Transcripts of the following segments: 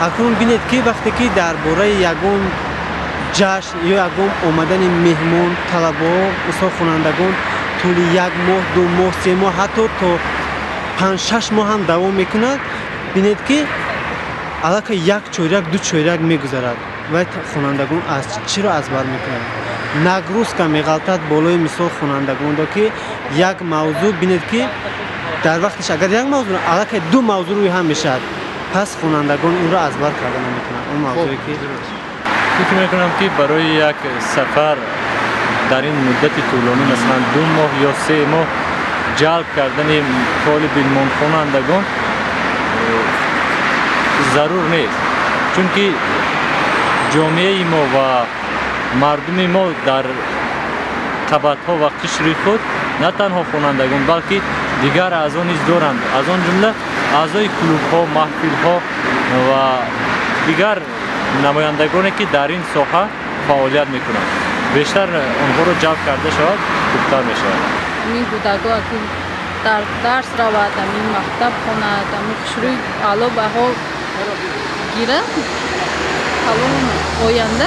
اکنون بینید که وقتی که درباره یگون جشن یا یگون آمدن مهمان طلبه مثلا خوانندگان طول یک ماه، 2 ماه، 3 ماه، حتی تا 5-6 ماه هم دوام میکند. بینید که علاقه 1 چورک 2 چورک میگذرد و خوانندگان از چرا ازبر میکنند. نگروز که میغلطد بالای مثال خوانندگان دا که یک موضوع بینید که در وقتش اگر یک موضوع علاقه 2 موضوع روی هم میشد، پس خوانندگان اون را ازبر کرده نمیکنند. اون موضوعی که فکر میکنم که برای یک سفر در این مدت طولانی مثلا 2 ماه یا 3 ماه جلب کردن طالب علم خوانندگان ضرور نیست، چون که جامعه ما و مردم ما در قبط‌ها و قشر خود نه تنها خوانندگان بلکه دیگر اعضا نیز دارند، از آن جمله اعضای کلوب‌ها، محفل‌ها و دیگر نمایندگانی که در این ساحه فعالیت میکنند. بیشتر آنها را جلب کرده شود خوبتر می شود. این کودکان که در درس رود، این مکتب خواند، این قشری اعلی بها گیرد، آینده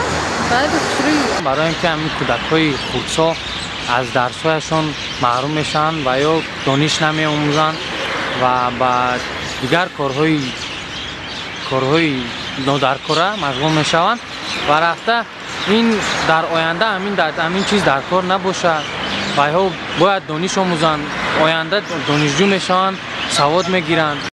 بعد قشری برای اینکه همین کودک‌های خردسال از درس‌هایشان محروم میشن و یا دانش نمی‌آموزند و با دیگر کارهای نادرکاره مشغول میشوند و رفته این در آینده همین چیز در کار نباشد و باید دانش آموزند، آینده دانشجو میشوند، سواد میگیرند.